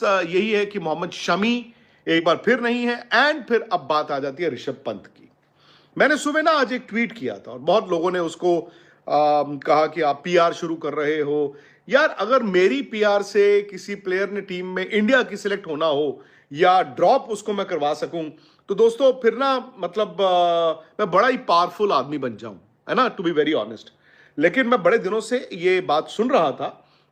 यही है कि मोहम्मद शमी एक बार फिर नहीं है। एंड फिर अब बात आ जाती है ऋषभ पंत की। मैंने सुबह ना आज एक ट्वीट किया था और बहुत लोगों ने उसको कहा कि आप पीआर शुरू कर रहे हो। यार अगर मेरी पीआर से किसी प्लेयर ने टीम में इंडिया की सिलेक्ट होना हो या ड्रॉप उसको मैं करवा सकूं तो दोस्तों फिर ना मतलब मैं बड़ा ही पावरफुल आदमी बन जाऊं, है ना, टू बी वेरी ऑनेस्ट। लेकिन मैं बड़े दिनों से ये बात सुन रहा था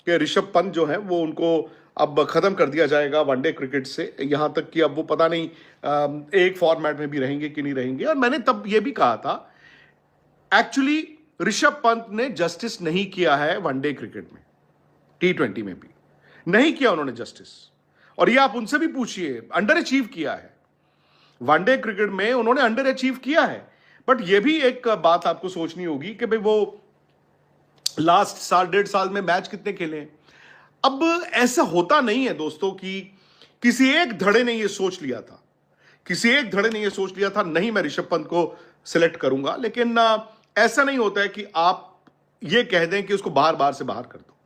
कि ऋषभ पंत जो है वो उनको अब खत्म कर दिया जाएगा वनडे क्रिकेट से, यहां तक कि अब वो पता नहीं एक फॉर्मेट में भी रहेंगे कि नहीं रहेंगे। और मैंने तब ये भी कहा था एक्चुअली ऋषभ पंत ने जस्टिस नहीं किया है वनडे क्रिकेट में, T20 में भी नहीं किया उन्होंने जस्टिस। और ये आप उनसे भी पूछिए, अंडर अचीव किया है वनडे क्रिकेट में, उन्होंने अंडर अचीव किया है। बट ये भी एक बात आपको सोचनी होगी कि भाई वो लास्ट साल 1.5 साल में मैच कितने खेले हैं। अब ऐसा होता नहीं है दोस्तों कि किसी एक धड़े ने यह सोच लिया था, किसी एक धड़े ने यह सोच लिया था नहीं मैं ऋषभ पंत को सिलेक्ट करूंगा। लेकिन ऐसा नहीं होता है कि आप ये कह दें कि उसको बाहर बाहर से बाहर कर दो।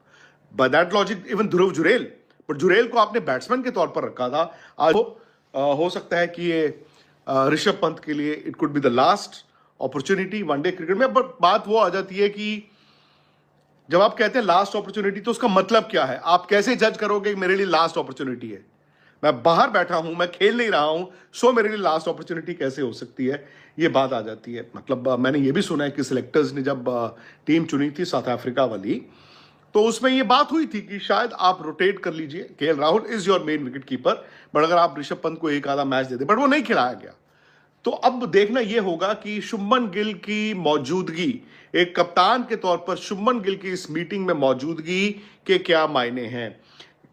बाय दैट लॉजिक इवन ध्रुव जुरेल, पर जुरेल को आपने बैट्समैन के तौर पर रखा था। आज हो सकता है कि ये ऋषभ पंत के लिए it could be the last opportunity one day cricket में। बट बात वो आ जाती है कि जब आप कहते हैं लास्ट अपॉर्चुनिटी तो उसका मतलब क्या है? आप कैसे जज करोगे कि मेरे लिए लास्ट अपॉर्चुनिटी है? मैं बाहर बैठा हूं, मैं खेल नहीं रहा हूं, सो मेरे लिए लास्ट अपॉर्चुनिटी कैसे हो सकती है? ये बात आ जाती है। मतलब मैंने ये भी सुना है कि सिलेक्टर्स ने जब टीम चुनी थी साउथ अफ्रीका वाली, तो उसमें ये बात हुई थी कि शायद आप रोटेट कर लीजिए, KL Rahul is your main wicket keeper, but अगर आप ऋषभ पंत को एक आधा मैच दे दे, बट वो नहीं खिलाया गया। तो अब देखना यह होगा कि शुभमन गिल की मौजूदगी, एक कप्तान के तौर पर शुभमन गिल की इस मीटिंग में मौजूदगी के क्या मायने हैं।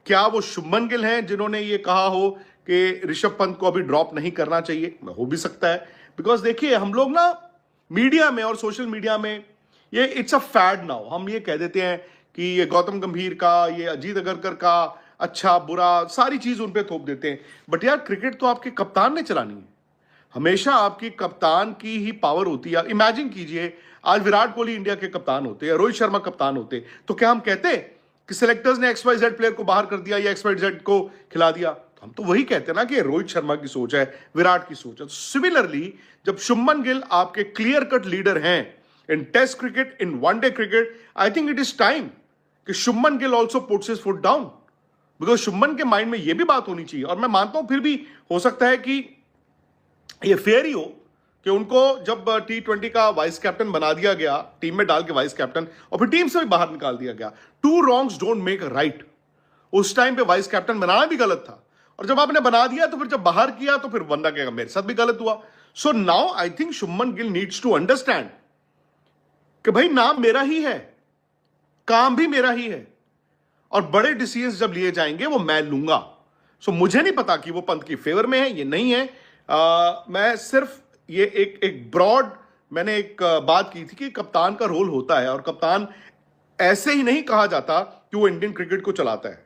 क्या वो शुभमन गिल हैं जिन्होंने ये कहा हो कि ऋषभ पंत को अभी ड्रॉप नहीं करना चाहिए? हो भी सकता है, बिकॉज देखिए हम लोग ना मीडिया में और सोशल मीडिया में ये इट्स अ फैड नाउ, हम ये कह देते हैं कि ये गौतम गंभीर का, ये अजीत अगरकर का अच्छा बुरा सारी चीज उन पे थोप देते हैं। बट यार क्रिकेट तो आपके कप्तान ने चलानी है, हमेशा आपकी कप्तान की ही पावर होती है। इमेजिन कीजिए आज विराट कोहली इंडिया के कप्तान होते या रोहित शर्मा कप्तान होते तो क्या हम कहते कि सिलेक्टर्स ने XYZ प्लेयर को बाहर कर दिया या XYZ को खिला दिया? तो हम तो वही कहते हैं ना कि रोहित शर्मा की सोच है, विराट की सोच है। सिमिलरली जब शुभमन गिल आपके क्लियर कट लीडर हैं in test cricket, in one day cricket, I think it is time कि Shubman Gill also puts his foot down, because Shubman के माइंड में यह भी बात होनी चाहिए। और मैं मानता हूं फिर भी हो सकता है कि ये फेयर ही हो कि उनको जब T20 का वाइस कैप्टन बना दिया गया, टीम में डाल के वाइस कैप्टन, और फिर टीम से भी बाहर निकाल दिया गया। 2 wrongs don't make a right. उस टाइम पे वाइस कैप्टन बनाना भी गलत था, और जब आपने बना दिया तो फिर जब बाहर किया तो फिर बंदा कहेगा मेरे साथ भी गलत हुआ। So now I think Shubman Gill needs to understand कि भाई नाम मेरा ही है, काम भी मेरा ही है, और बड़े डिसीजन जब लिए जाएंगे वो मैं लूंगा। सो मुझे नहीं पता कि वो पंत की फेवर में है, ये नहीं है। मैं सिर्फ ये एक ब्रॉड मैंने एक बात की थी कि कप्तान का रोल होता है, और कप्तान ऐसे ही नहीं कहा जाता कि वो इंडियन क्रिकेट को चलाता है।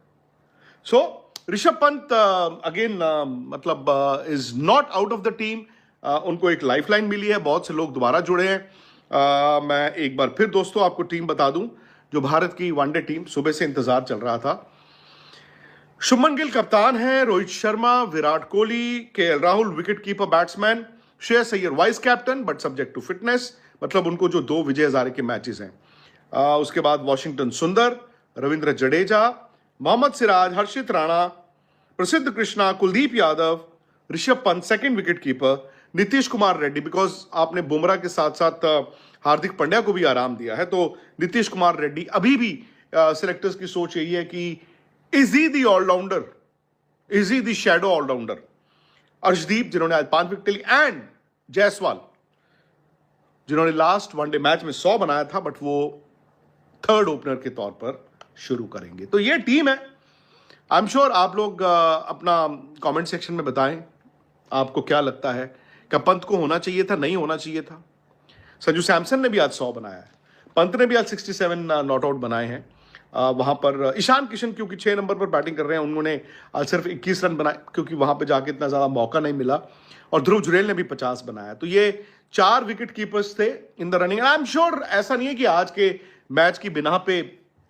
सो ऋषभ पंत अगेन मतलब is not out of the team. उनको एक लाइफलाइन मिली है, बहुत से लोग दोबारा जुड़े हैं। मैं एक बार फिर दोस्तों आपको टीम बता दूं जो भारत की वनडे टीम सुबह से इंतजार चल रहा था। शुभमन गिल कप्तान है, Rohit Sharma, Virat Kohli, KL Rahul wicket keeper batsman, Shreyas Iyer vice captain but subject to fitness, मतलब उनको जो 2 विजय हजारे के मैचेस हैं। उसके बाद वॉशिंगटन सुंदर, रविंद्र जडेजा, मोहम्मद सिराज, हर्षित राणा, प्रसिद्ध Krishna, Kuldeep Yadav, Rishabh Pant second wicket keeper, Nitish Kumar Reddy, because आपने बुमराह के साथ साथ हार्दिक पांड्या को भी आराम दिया है, तो नीतीश कुमार रेड्डी अभी भी सिलेक्टर्स की सोच यही है कि is he the allrounder, is he the shadow allrounder. Arshdeep जिन्होंने आज 5 विकेट ली, एंड जायसवाल जिन्होंने लास्ट वनडे मैच में 100 बनाया था, बट वो 3rd ओपनर के तौर पर शुरू करेंगे। तो ये टीम है। आई एम श्योर आप लोग अपना कमेंट सेक्शन में बताएं आपको क्या लगता है, क्या पंत को होना चाहिए था, नहीं होना चाहिए था? संजू सैमसन ने भी आज 100 बनाया है, पंत ने भी आज 67 नॉट आउट बनाए हैं। वहां पर ईशान किशन क्योंकि 6 नंबर पर बैटिंग कर रहे हैं, उन्होंने आज सिर्फ 21 रन बनाए क्योंकि वहां पर जाके इतना ज्यादा मौका नहीं मिला, और ध्रुव जुरेल ने भी 50 बनाया। तो ये 4 विकेट कीपर्स थे in the running. I am sure ऐसा नहीं है कि आज के मैच की बिना पे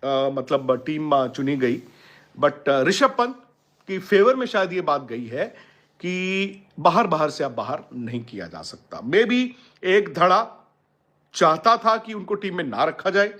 मतलब टीम चुनी गई, बट ऋषभ पंत की फेवर में शायद ये बात गई है कि बाहर से अब बाहर नहीं किया जा सकता। मे बी एक धड़ा चाहता था कि उनको टीम में ना रखा जाए,